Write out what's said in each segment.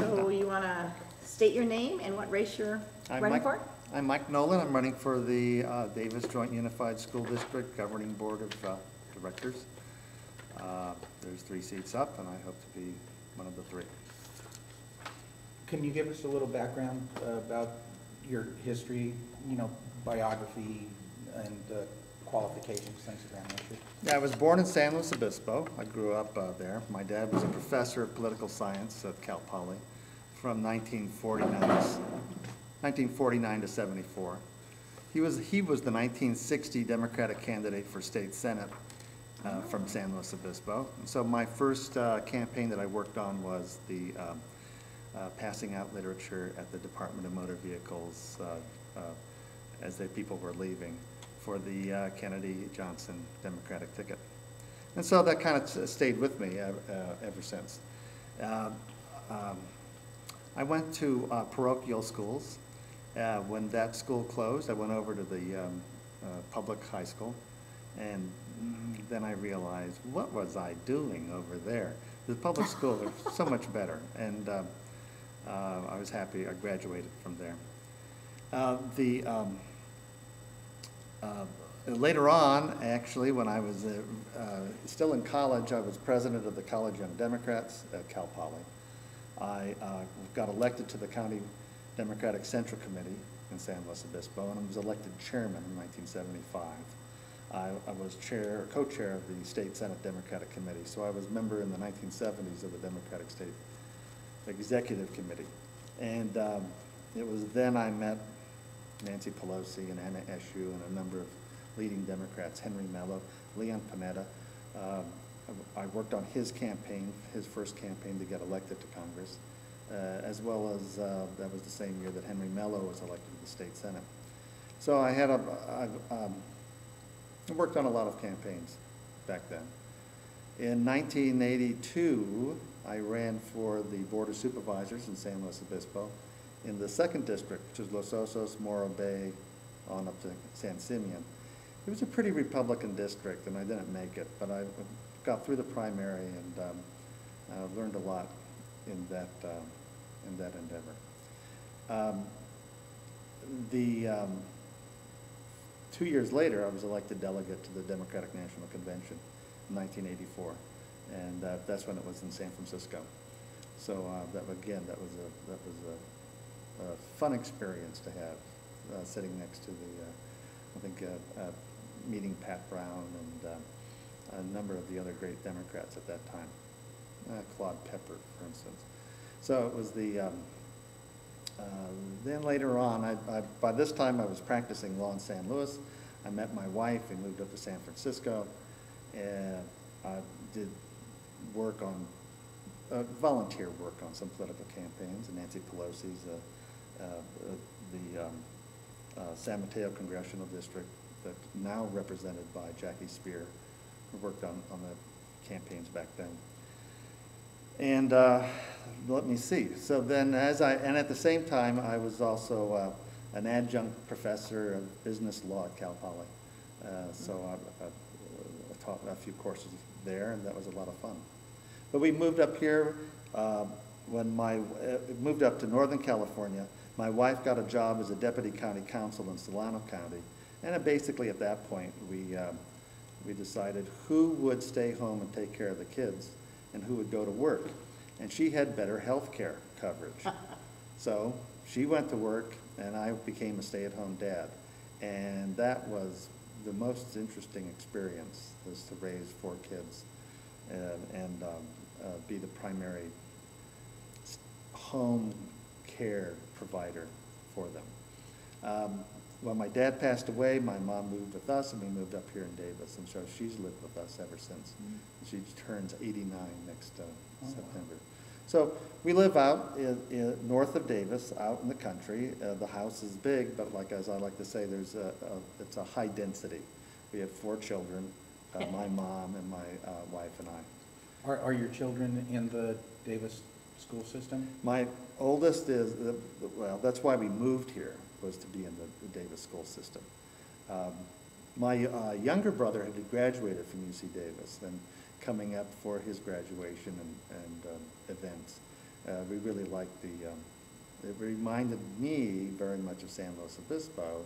So you want to state your name and what race you're running for? I'm Mike Nolan. I'm running for the Davis Joint Unified School District Governing Board of Directors. There's 3 seats up, and I hope to be one of the 3. Can you give us a little background about your history, biography and qualifications, things of that nature? Yeah, I was born in San Luis Obispo. I grew up there. My dad was a professor of political science at Cal Poly from 1949 to 74. He was the 1960 Democratic candidate for state senate from San Luis Obispo. And so my first campaign that I worked on was the passing out literature at the Department of Motor Vehicles as the people were leaving for the Kennedy-Johnson Democratic ticket. And so that kind of stayed with me ever since. I went to parochial schools. When that school closed, I went over to the public high school, and then I realized, what was I doing over there? The public schools are so much better, and I was happy I graduated from there. Later on, actually, when I was still in college, I was president of the College Young Democrats at Cal Poly. I got elected to the County Democratic Central Committee in San Luis Obispo, and I was elected chairman in 1975. I was co-chair of the State Senate Democratic Committee, so I was a member in the 1970s of the Democratic State Executive Committee. And it was then I met Nancy Pelosi and Anna Eshoo and a number of leading Democrats, Henry Mello, Leon Panetta. I worked on his campaign, his first campaign to get elected to Congress, as well as that was the same year that Henry Mello was elected to the state senate. So I worked on a lot of campaigns back then. In 1982, I ran for the Board of Supervisors in San Luis Obispo in the 2nd district, which is Los Osos, Morro Bay, on up to San Simeon. It was a pretty Republican district, and I didn't make it, but I got through the primary and learned a lot in that endeavor. 2 years later, I was elected delegate to the Democratic National Convention in 1984, and that's when it was in San Francisco. So that was a fun experience to have, sitting next to meeting Pat Brown and a number of the other great Democrats at that time, Claude Pepper, for instance. So it was then later on, by this time I was practicing law in San Luis. I met my wife and moved up to San Francisco, and I did work on, volunteer work on some political campaigns. Nancy Pelosi's, the San Mateo Congressional District, that now represented by Jackie Spear, who worked on the campaigns back then. And let me see. So then, and at the same time, I was also an adjunct professor of business law at Cal Poly. So I taught a few courses there, and that was a lot of fun. But we moved up here moved up to Northern California. My wife got a job as a deputy county counsel in Solano County, and basically at that point we decided who would stay home and take care of the kids and who would go to work. And she had better health care coverage. So she went to work, and I became a stay-at-home dad. And that was the most interesting experience, was to raise 4 kids and be the primary home care provider for them. When my dad passed away, my mom moved with us, and we moved up here in Davis, and so she's lived with us ever since. She turns 89 next September. So we live out north of Davis, out in the country. The house is big, but as I like to say, it's a high density. We have 4 children, my mom and my wife and I. Are your children in the Davis school system? My oldest is, well, that's why we moved here, was to be in the Davis school system. My younger brother had graduated from UC Davis, and coming up for his graduation and events. We really liked it reminded me very much of San Luis Obispo,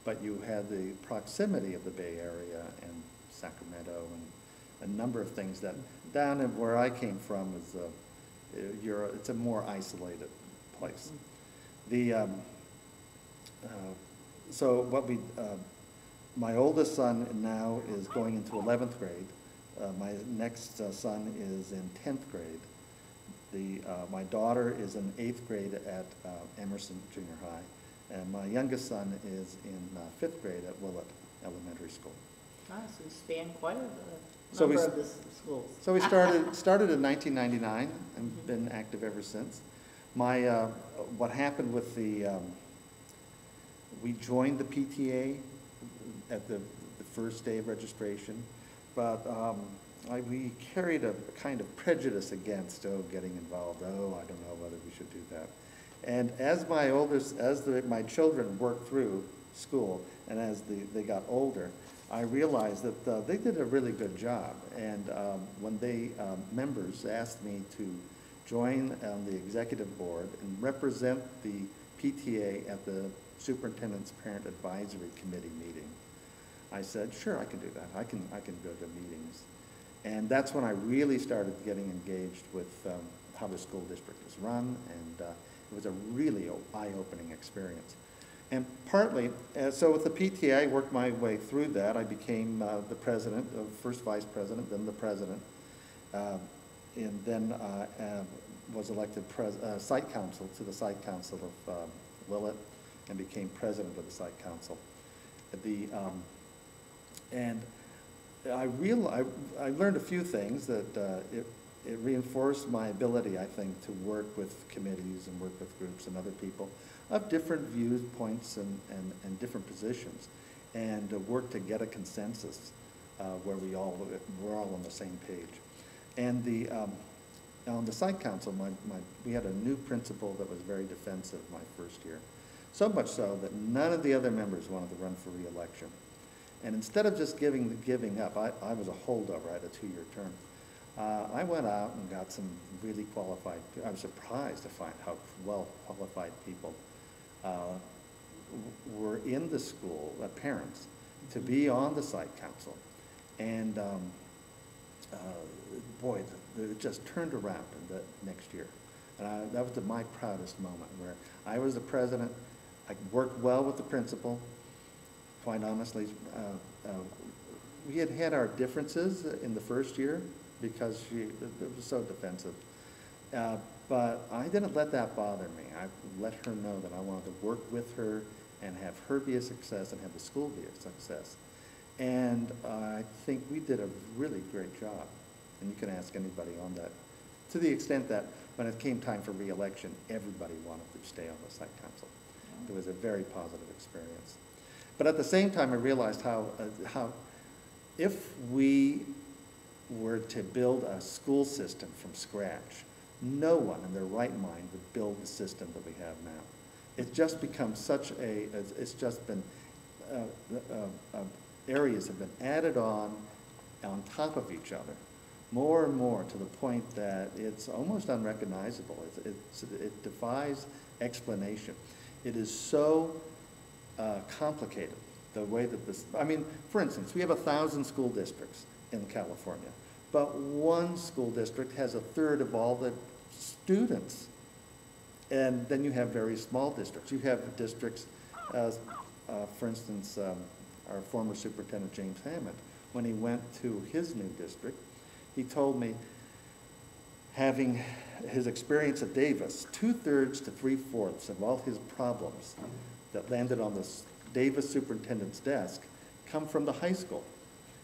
but you had the proximity of the Bay Area and Sacramento and a number of things that down in where I came from is it's a more isolated place. So my oldest son now is going into 11th grade. My next son is in 10th grade. My daughter is in 8th grade at Emerson Junior High, and my youngest son is in 5th grade at Willett Elementary School. Ah, so you span quite a So number of the schools. So we started in 1999 and been active ever since. What happened with we joined the PTA at the first day of registration, but we carried a kind of prejudice against, getting involved. I don't know whether we should do that. And as my children worked through school and as they got older, I realized that they did a really good job. And when members asked me to join on the executive board and represent the PTA at the Superintendent's Parent Advisory Committee meeting, I said, sure, I can do that. I can go to meetings. And that's when I really started getting engaged with how the school district is run, and it was a really eye-opening experience. And partly, so with the PTA, I worked my way through that. I became the president, first vice president, then the president, and then was elected site council to the site council of Willett, and became president of the site council. And I learned a few things that it reinforced my ability, I think, to work with committees and work with groups and other people of different viewpoints and different positions, and work to get a consensus where we're all on the same page. And on the site council, we had a new principal that was very defensive my first year, so much so that none of the other members wanted to run for re-election. And instead of just giving up, I was a holdover. I had a 2-year term. I went out and got some really qualified, I was surprised to find how well qualified people were in the school, parents, to be on the site council. And boy, it just turned around in the next year. And that was my proudest moment, where I was the president. I worked well with the principal. Quite honestly, we had our differences in the first year because it was so defensive. But I didn't let that bother me. I let her know that I wanted to work with her and have her be a success and have the school be a success. And I think we did a really great job. And you can ask anybody on that, to the extent that when it came time for re-election, everybody wanted to stay on the site council. It was a very positive experience. But at the same time, I realized how if we were to build a school system from scratch, no one in their right mind would build the system that we have now. It's just become it's just been, areas have been added on top of each other, more and more, to the point that it's almost unrecognizable. It defies explanation. It is so complicated, the way that for instance, we have 1,000 school districts in California, but one school district has 1/3 of all the students. And then you have very small districts. You have districts, for instance, our former superintendent, James Hammond, when he went to his new district, he told me, having his experience at Davis, 2/3 to 3/4 of all his problems that landed on the Davis superintendent's desk come from the high school.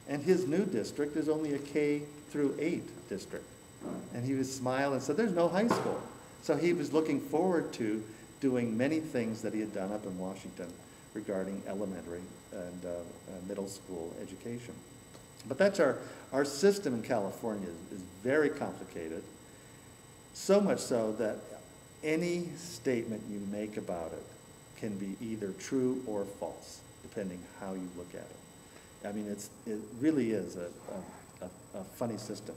And his new district is only a K-8 district. And he was smiling and said, there's no high school. So he was looking forward to doing many things that he had done up in Washington regarding elementary and middle school education. But that's our system in California is very complicated, so much so that any statement you make about it can be either true or false, depending how you look at it. I mean, it really is a funny system.